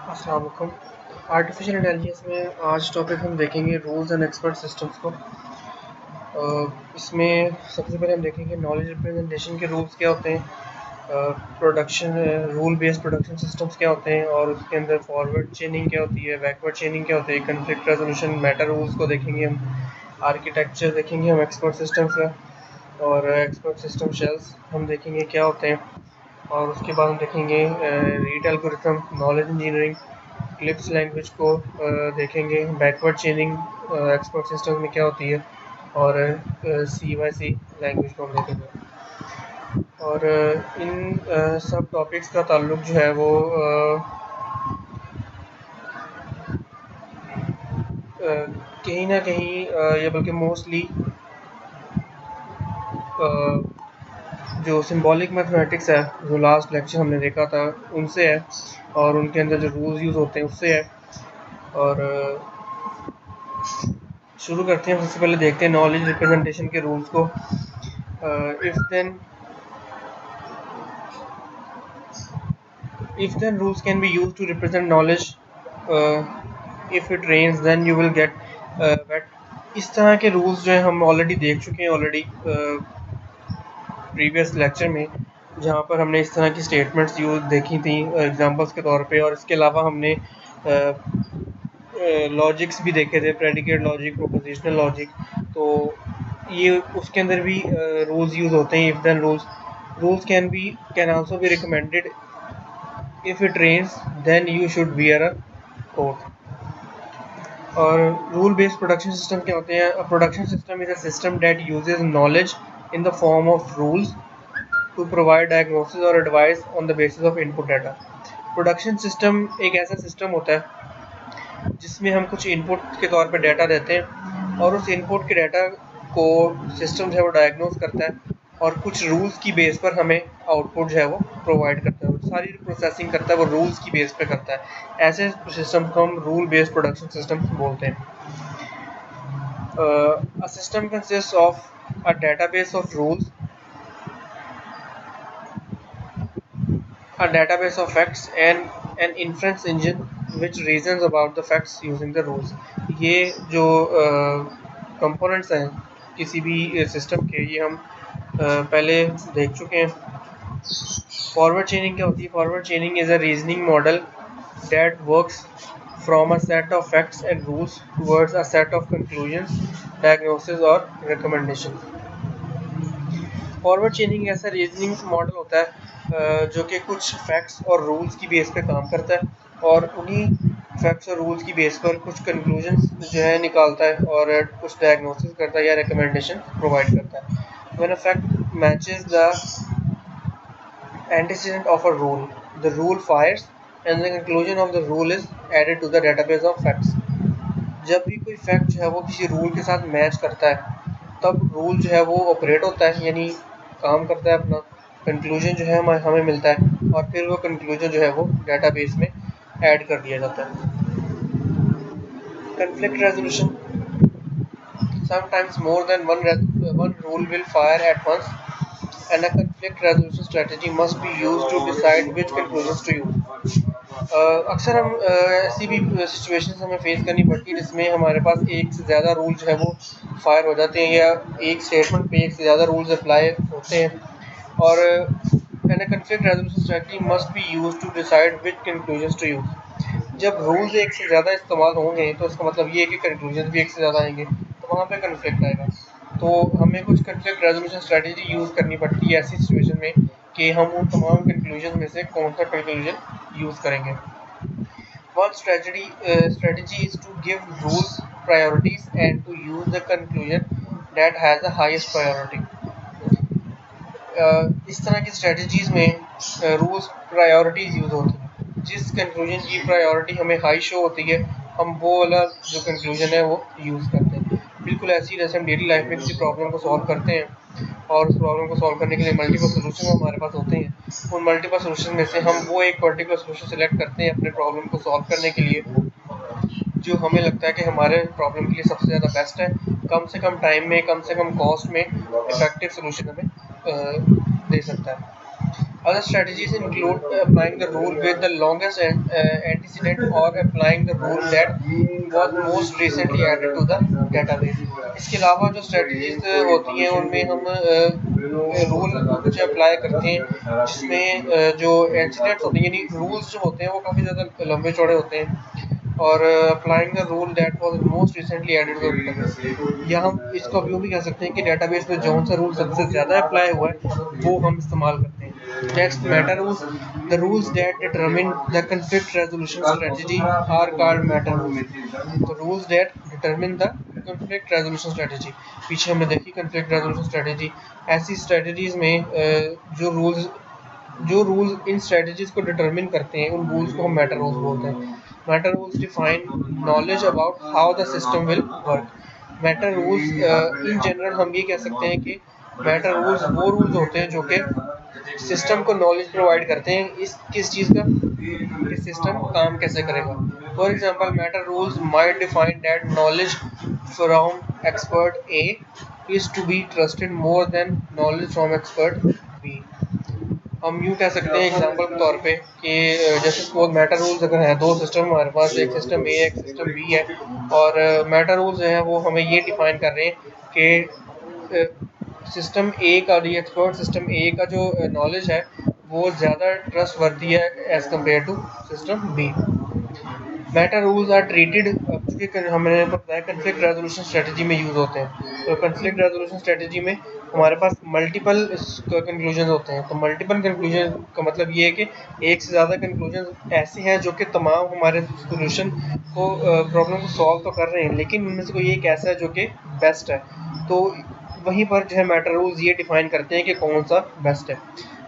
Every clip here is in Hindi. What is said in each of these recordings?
अस्सलाम वालेकुम। आर्टिफिशियल इंटेलिजेंस में आज टॉपिक हम देखेंगे रूल्स एंड एक्सपर्ट सिस्टम्स को। इसमें सबसे पहले हम देखेंगे नॉलेज रिप्रेजेंटेशन के रूल्स क्या होते हैं, production rule based production systems क्या होते हैं, और उसके अंदर फॉरवर्ड चेनिंग क्या होती है, बैकवर्ड चेनिंग क्या होती है, कन्फ्लिक्ट रेजोल्यूशन, मेटा रूल्स को देखेंगे हम, आर्किटेक्चर देखेंगे हम एक्सपर्ट सिस्टम्स का, और एक्सपर्ट सिस्टम शेल्स हम देखेंगे क्या होते हैं, और उसके बाद हम देखेंगे read algorithm, knowledge engineering, clips language को देखेंगे, बैकवर्ड चेनिंग एक्सपर्ट सिस्टम में क्या होती है, और CYC लैंग्वेज को हम देखेंगे। और इन सब टॉपिक्स का ताल्लुक जो है वो कहीं ना कहीं या बल्कि मोस्टली जो सिंबॉलिक मैथमेटिक्स है, जो लास्ट लेक्चर हमने देखा था, उनसे है, और उनके अंदर जो रूल्स यूज़ होते हैं उससे है। और शुरू करते हैं। सबसे पहले देखते हैं नॉलेज रिप्रेजेंटेशन के रूल्स को। if then rules can be used to represent knowledge, if it rains then you will get wet। इस तरह के रूल्स जो है हम ऑलरेडी देख चुके हैं प्रीवियस लेक्चर में, जहाँ पर हमने इस तरह की स्टेटमेंट्स यूज देखी थी एग्जांपल्स के तौर पे, और इसके अलावा हमने लॉजिक्स भी देखे थे, प्रेडिकेट लॉजिक, प्रोपोजिशनल लॉजिक। तो ये उसके अंदर भी रूल्स यूज होते हैं। If then rules can also be recommended. If it rains then you should wear a coat. और रूल बेस्ड प्रोडक्शन सिस्टम क्या होते हैं? Production system is a system that uses knowledge in the form of rules to provide diagnosis और advice on the basis of input data. Production system एक ऐसा सिस्टम होता है जिसमें हम कुछ इनपुट के तौर पे डाटा देते हैं, और उस इनपुट के डाटा को सिस्टम जो है वो डायग्नोस करता है, और कुछ रूल्स की बेस पर हमें आउटपुट जो है वो प्रोवाइड करता है। सारी प्रोसेसिंग करता है वो रूल्स की बेस पे करता है। ऐसे सिस्टम को हम रूल बेस्ड प्रोडक्शन सिस्टम बोलते हैं। A system consists of a database of rules, a database of facts, and an inference engine which reasons about the facts using the rules। ये जो कंपोनेंट्स हैं किसी भी सिस्टम के, ये हम पहले देख चुके हैं। फॉरवर्ड चेनिंग क्या होती है? Forward चेनिंग is a reasoning model that works from a set of facts and rules towards a set of conclusions, diagnosis or recommendations। Forward चेनिंग ऐसा रीजनिंग मॉडल होता है जो कि कुछ फैक्ट्स और रूल्स की बेस पे काम करता है, और उन्हीं फैक्ट्स और रूल्स की बेस पर कुछ कंक्लूजन्स जो है निकालता है, और कुछ डायग्नोसिस करता है या रिकमेंडेशन प्रोवाइड करता है। When a fact matches the antecedent of a rule, the rule fires and the conclusion of the rule is added to the database of facts। जब भी कोई फैक्ट जो है वो किसी रूल के साथ मैच करता है, तब रूल जो है वो ऑपरेट होता है, यानी काम करता है अपना। कंक्लूजन जो है हमें मिलता है, और फिर वो कंक्लूजन जो है वो डेटाबेस में ऐड कर दिया जाता है। Conflict resolution, sometimes more than one rule will fire at once, and a conflict resolution strategy must be used to decide which conclusions to use। अक्सर हम ऐसी भी सिचुएशंस हमें फेस करनी पड़ती है जिसमें हमारे पास एक से ज़्यादा रूल जो है वो फायर हो जाते हैं, या एक स्टेटमेंट पे एक से ज़्यादा रूल्स अप्लाई होते हैं, और and a conflict resolution strategy must be used to decide which conclusions to use। जब रूल्स एक से ज़्यादा इस्तेमाल होंगे तो इसका मतलब ये है कि कंक्लूजन भी एक से ज़्यादा आएंगे, तो वहाँ पे कन्फ्लिक्ट आएगा। तो हमें कुछ कन्फ्लिक्ट रेजोल्यूशन स्ट्रेटजी यूज़ करनी पड़ती है ऐसी सिचुएशन में कि हम उन तमाम कंक्लूजन में से कौन सा कंक्लूजन यूज़ करेंगे। One strategy is to give rules priorities and to use the conclusion that has the highest priority। इस तरह की स्ट्रेटजीज में रूल्स प्रायोरिटीज यूज होती हैं। जिस कंक्लूजन की प्रायोरिटी हमें हाई शो होती है, हम वो वाला जो कंक्लूजन है वो यूज़ करते हैं। बिल्कुल ऐसी जैसे हम डेली लाइफ में किसी प्रॉब्लम को सॉल्व करते हैं, और उस प्रॉब्लम को सॉल्व करने के लिए मल्टीपल सोल्यूशन हमारे पास होते हैं। उन मल्टीपल सोल्यूशन में से हम वो एक पर्टिकुलर सोल्यूशन सेलेक्ट करते हैं अपने प्रॉब्लम को सॉल्व करने के लिए, जो हमें लगता है कि हमारे प्रॉब्लम के लिए सबसे ज़्यादा बेस्ट है, कम से कम टाइम में, कम से कम कॉस्ट में इफेक्टिव सोल्यूशन हमें दे सकता है। Other strategies include applying the rule with the longest antecedent or applying the rule that was most recently added to the database. इसके अलावा जो strategies होती हैं उनमें हम रूल कुछ अप्लाई करते हैं जिसमें जो incidents होते हैं यानी rules जो होते हैं वो काफ़ी ज़्यादा लंबे चौड़े होते हैं और applying the rule that was most recently added to database या हम इसको यूँ भी कह सकते हैं कि डेटाबेस में कौन सा रूल सबसे ज़्यादा अप्लाई हुआ है वो हम इस्तेमाल करते हैं next meta rules the rules that determine the conflict resolution strategy are called meta rules the rules that determine the conflict resolution strategy पीछे हमने देखी कॉन्फ्लिक्ट रेजोल्यूशन स्ट्रेटजी ऐसी स्ट्रेटजीज में जो रूल्स इन स्ट्रेटजीज को डिटरमिन करते हैं उन रूल्स को हम मेटा रूल्स बोलते हैं Meta rules define knowledge about how the system will work Meta rules in general हम ये कह सकते हैं कि मेटा रूल्स वो रूल्स होते हैं जो कि सिस्टम को नॉलेज प्रोवाइड करते हैं इस किस चीज़ का कि सिस्टम काम कैसे करेगा for example meta rules might define that knowledge from expert A is to be trusted more than knowledge from expert B हम यूँ कह सकते हैं एग्जांपल के तौर पे कि जैसे सपोज मेटा रूल्स अगर हैं दो सिस्टम हमारे पास एक सिस्टम ए एक सिस्टम बी है और मेटा रूल्स जो हैं वो हमें ये डिफाइन कर रहे हैं कि सिस्टम ए का जो एक्सपर्ट सिस्टम ए का जो नॉलेज है वो ज़्यादा ट्रस्ट वर्दी है as compare to system be meta rules are treated चूँकि हमने बताया कन्फ्लिक्ट रेजोल्यूशन स्ट्रेटजी में यूज़ होते हैं तो कन्फ्लिक्ट रेजोल्यूशन स्ट्रेटजी में हमारे पास मल्टीपल कंक्लूजन होते हैं तो मल्टीपल कंक्लूजन का मतलब ये है कि एक से ज़्यादा कंक्लूजन ऐसे हैं जो कि तमाम हमारे सोल्यूशन को प्रॉब्लम को सॉल्व तो कर रहे हैं लेकिन उनमें से कोई एक ऐसा है जो कि बेस्ट है तो वहीं पर जो है मेटा रूल्स ये डिफाइन करते हैं कि कौन सा बेस्ट है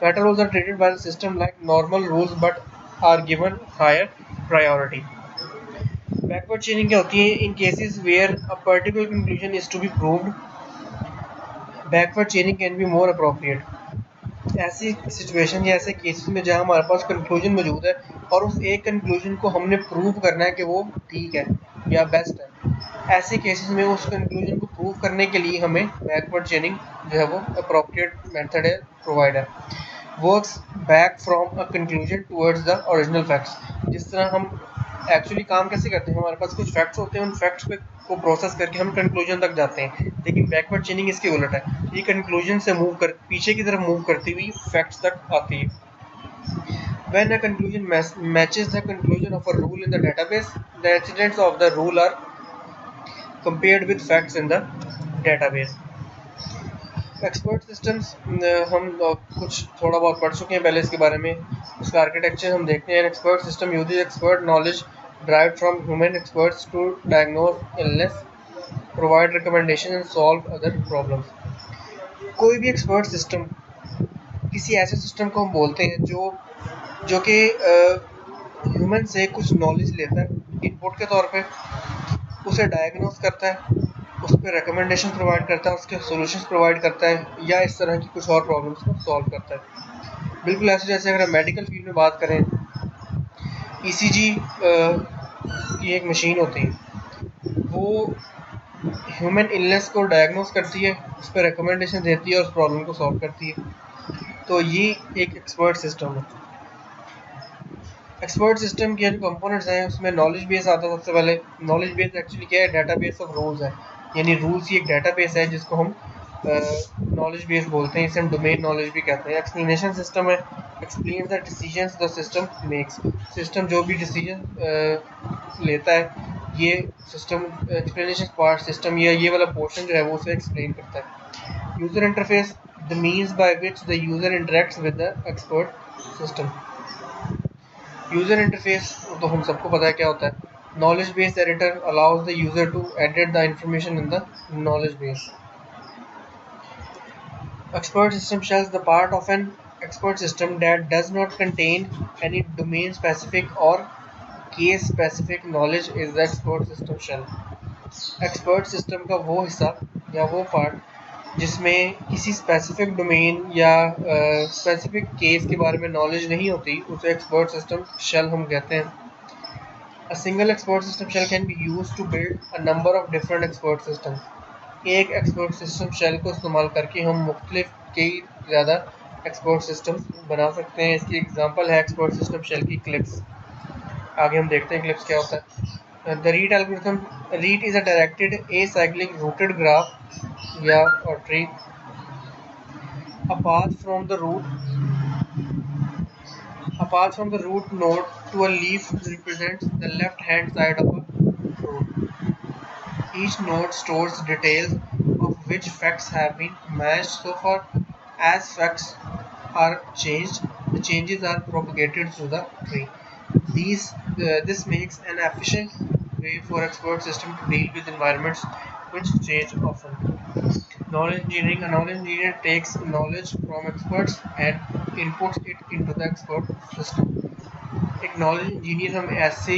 meta rules are treated by the system like normal rules but are given higher priority backward chaining क्या होती है in cases where a particular conclusion is to be proved backward chaining can be more appropriate ऐसी सिचुएशन या ऐसे केसेस में जहां हमारे पास कंक्लूजन मौजूद है और उस एक कंक्लूजन को हमने प्रूव करना है कि वो ठीक है या बेस्ट है ऐसे केसेस में उस कंक्लूजन को प्रूव करने के लिए हमें बैकवर्ड चेनिंग जो है वो अप्रोप्रिएट मेथड है प्रोवाइड है works back from a conclusion towards the original facts जिस तरह हम एक्चुअली काम कैसे करते हैं हमारे पास कुछ फैक्ट्स होते हैं उन फैक्ट्स पे को प्रोसेस करके हम कंक्लूजन तक जाते हैं लेकिन बैकवर्ड चेनिंग इसके उलट है ये कंक्लूजन से मूव कर पीछे की तरफ मूव करती हुई फैक्ट्स तक आती है when a conclusion matches the conclusion of a rule in the database the incidents of the rule are compared with facts in the database expert systems हम कुछ थोड़ा बहुत पढ़ चुके हैं पहले इसके बारे में उसका आर्किटेक्चर हम देखते हैं expert system uses expert knowledge derived from human experts to diagnose illness, provide recommendations and solve other problems. कोई भी एक्सपर्ट सिस्टम किसी ऐसे सिस्टम को हम बोलते हैं जो कि ह्यूमन से कुछ नॉलेज लेता है इनपुट के तौर पे उसे डायग्नोस करता है उस पर रिकमेंडेशन प्रोवाइड करता है उसके सॉल्यूशंस प्रोवाइड करता है या इस तरह की कुछ और प्रॉब्लम्स को सॉल्व करता है बिल्कुल ऐसे जैसे अगर हम मेडिकल फील्ड में बात करें ईसीजी की एक मशीन होती है वो ह्यूमन इलनेस को डायग्नोस करती है उस पर रिकमेंडेशन देती है और उस प्रॉब्लम को सॉल्व करती है तो ये एक एक्सपर्ट सिस्टम है एक्सपर्ट सिस्टम के जो कंपोनेंट्स हैं उसमें नॉलेज बेस आता है सबसे पहले नॉलेज बेस एक्चुअली क्या है डेटाबेस ऑफ रूल्स है यानी रूल्स ही एक डेटाबेस है जिसको हम नॉलेज बेस बोलते हैं इसे हम डोमेन नॉलेज भी कहते हैं एक्सप्लेनेशन सिस्टम है explain the decisions the system makes system जो भी डिसीजन लेता है ये सिस्टम एक्सप्लेनेशन पार्ट सिस्टम ये वाला पोर्शन जो है वो उसे एक्सप्लेन करता है user interface the means by which the user interacts with the expert system user interface तो हम सबको पता है क्या होता है knowledge base editor allows the user to edit the information in the knowledge base expert system shells the part of an expert system that does not contain any domain specific or case specific knowledge is the expert system shell expert system का वो हिस्सा या वो पार्ट जिसमें किसी स्पेसिफिक डोमेन या स्पेसिफिक केस के बारे में नॉलेज नहीं होती उसे एक्सपर्ट सिस्टम शेल हम कहते हैं A single expert system shell can be used to build a number of different expert systems. एक एक्सपर्ट सिस्टम शेल को इस्तेमाल करके हम मुख्तलिफ कई ज़्यादा एक्सपोर्ट सिस्टम बना सकते हैं। इसकी एग्जांपल है एक्सपोर्ट सिस्टम शेल की क्लिप्स। आगे हम देखते हैं क्लिप्स क्या होता है। The Rete algorithm, Rete is a directed acyclic rooted graph या or tree. A path from the root A path from the root node to a leaf represents the left hand side of a root. Each node stores details of which facts have been matched so far. As facts are changed, the changes are propagated through the tree. This makes an efficient way for expert system to deal with environments which change often. Knowledge engineering: a knowledge engineer takes knowledge from experts and inputs it into the expert system. एक नॉलेज इंजीनियर हम ऐसे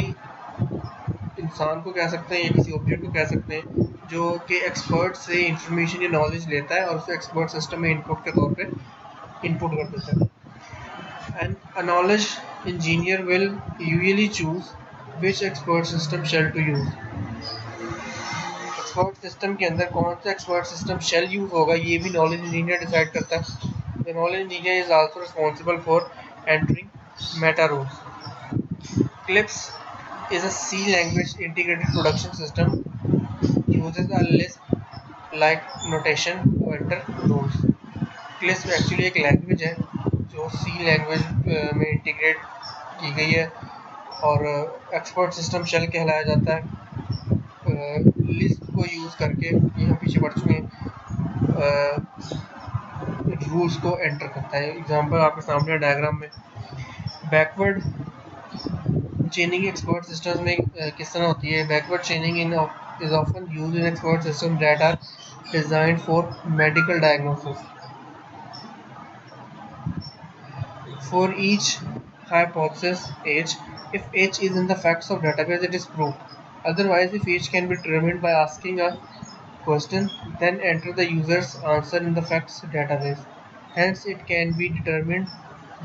इंसान को कह सकते हैं या किसी ऑब्जेक्ट को कह सकते हैं जो कि एक्सपर्ट से इंफॉर्मेशन या नॉलेज लेता है और उसे एक्सपर्ट सिस्टम में इनपुट के तौर पे इनपुट कर देता है। And a knowledge engineer will usually choose which expert system shell to use. Expert system के अंदर कौन सा एक्सपर्ट सिस्टम शेल यूज होगा ये भी नॉलेज इंजीनियर डिसाइड करता है। The knowledge engineer is also responsible for entering Meta rules. Clips is a C language integrated production system, uses a Lisp-like notation to enter rules. Lisp actually एक लैंग्वेज है जो C लैंग्वेज में इंटीग्रेट की गई है और एक्सपर्ट सिस्टम शेल कहलाया जाता है। लिस्प को यूज़ करके ये हम पीछे पढ़ चुके हैं, रूल्स को एंटर करता है। एग्जांपल आपके सामने डायग्राम में बैकवर्ड चेनिंग एक्सपर्ट सिस्टम्स में किस तरह होती है। Backward चेनिंग is often used in expert systems that are designed for medical diagnosis. For each hypothesis H, if H is in the facts of database, it is proved. Otherwise, if H can be determined by asking a question, then enter the user's answer in the facts database. Hence, it can be determined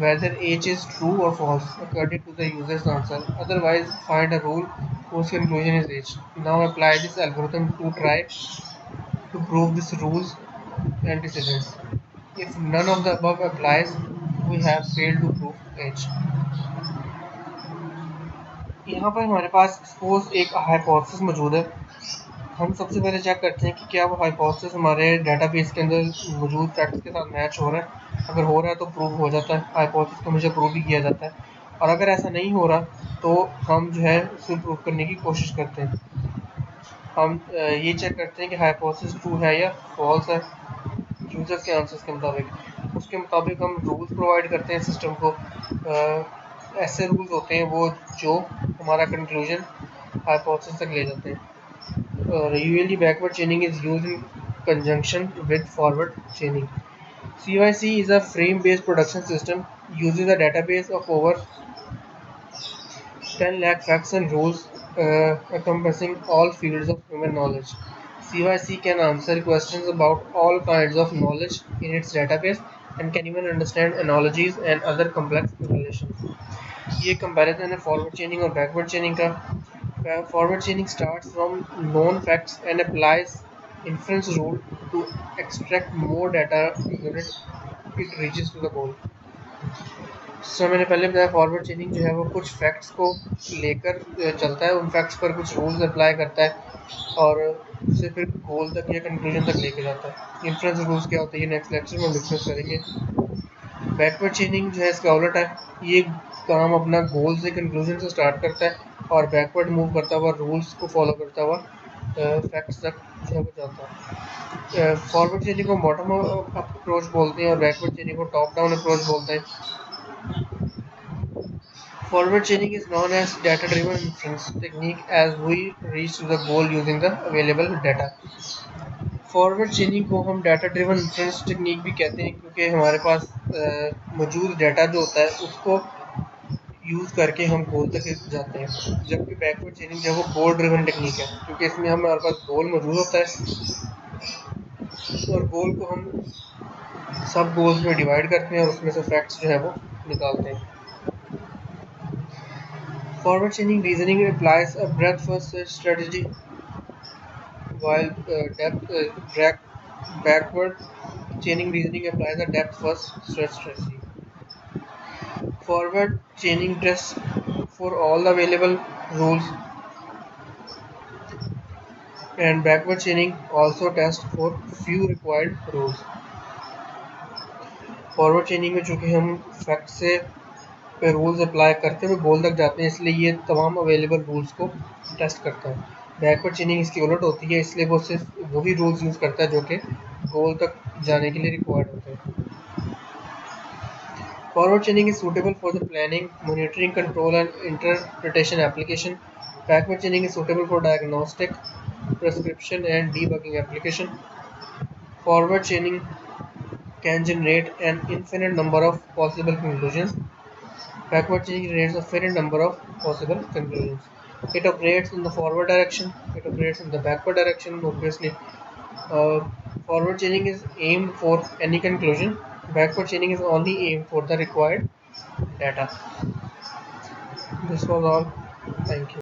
whether H is true or false according to the user's answer. Otherwise, find a rule whose conclusion is H. Now apply this algorithm to try to prove these rules and decisions. If none of the above applies, we have failed to prove H. यहाँ पर हमारे पास सपोज एक हाइपोथेसिस मौजूद है। हम सबसे पहले चेक करते हैं कि क्या वो हाइपोथेसिस हमारे डेटाबेस के अंदर मौजूद फैक्ट्स के साथ मैच हो रहा है। अगर हो रहा है तो प्रूव हो जाता है, हाइपोथेसिस को हमेशा प्रूव भी किया जाता है। और अगर ऐसा नहीं हो रहा तो हम जो है उसे प्रूव करने की कोशिश करते हैं। हम ये चेक करते हैं कि हाइपोथेसिस ट्रू है या फॉल्स है यूजर्स के आंसर्स के मुताबिक। उसके मुताबिक हम रूल्स प्रोवाइड करते हैं सिस्टम को। ऐसे रूल्स होते हैं वो जो हमारा कंक्लूजन हाइपोथेसिस तक ले जाते हैं। Usually backward chaining is used in conjunction with forward chaining. CYC is a frame-based production system, uses a database of over 10 lakh facts and rules encompassing all fields of human knowledge. CYC can answer questions about all kinds of knowledge in its database and can even understand analogies and other complex relations. ये कंपैरिजन है फॉरवर्ड चेनिंग और बैकवर्ड चेनिंग का। Forward chaining starts from known facts and applies inference rule to extract more data unit it reaches to the goal. सो मैंने पहले बताया फॉरवर्ड चेनिंग जो है वो कुछ फैक्ट्स को लेकर चलता है, उन फैक्ट्स पर कुछ रूल्स अप्लाई करता है और उसे फिर गोल तक या कंक्लूजन तक लेके जाता है। इन्फ्रेंस रूल्स क्या होते हैं ये नेक्स्ट लेक्चर में हम डिस्कस करेंगे। बैकवर्ड चेनिंग जो है इसका उलट है, ये काम अपना गोल से कंक्लूजन से स्टार्ट करता है और बैकवर्ड मूव करता हुआ रूल्स को फॉलो करता हुआ फैक्ट्स तक जो है वो जाता है। फॉरवर्ड चेनिंग को बॉटम अप अप्रोच बोलते हैं और बैकवर्ड चेनिंग को टॉप डाउन अप्रोच बोलते हैं। Forward chaining is known as data-driven inference technique as we reach to the goal using the available data. Forward चेनिंग को हम डाटा ड्रिवन इंफरेंस टेक्निक भी कहते हैं क्योंकि हमारे पास मौजूद डाटा जो होता है उसको यूज़ करके हम गोल तक जाते हैं। जबकि बैकवर्ड चेनिंग जो है वो गोल ड्रिवन टेक्निक है क्योंकि इसमें हमारे पास गोल मौजूद होता है और गोल को हम सब गोल्स में डिवाइड करते हैं और उसमें से फैक्ट्स जो है वो निकालते हैं। Forward chaining reasoning applies a breadth first search strategy while backward chaining reasoning applies a depth first search strategy. Forward chaining tests for all available rules, and backward chaining also tests for few required rules. Forward चेनिंग में चूँकि हम फैक्ट से पे रूल्स अप्लाई करते हुए गोल तक जाते हैं, इसलिए ये तमाम अवेलेबल रूल्स को टेस्ट करता है। बैकवर्ड चेनिंग इसकी उलट होती है, इसलिए वो सिर्फ वही रूल्स यूज़ करता है जो कि गोल तक जाने के लिए रिक्वायर्ड होते हैं। Forward चेनिंग is suitable for the planning, monitoring, control and interpretation application. Backward चेनिंग is suitable for diagnostic, prescription and debugging application. Forward chaining can generate an infinite number of possible conclusions. Backward chaining generates a finite number of possible conclusions. It operates in the forward direction. It operates in the backward direction. Obviously, uh, forward chaining is aimed for any conclusion. Backward chaining is only aimed for the required data. This was all. Thank you.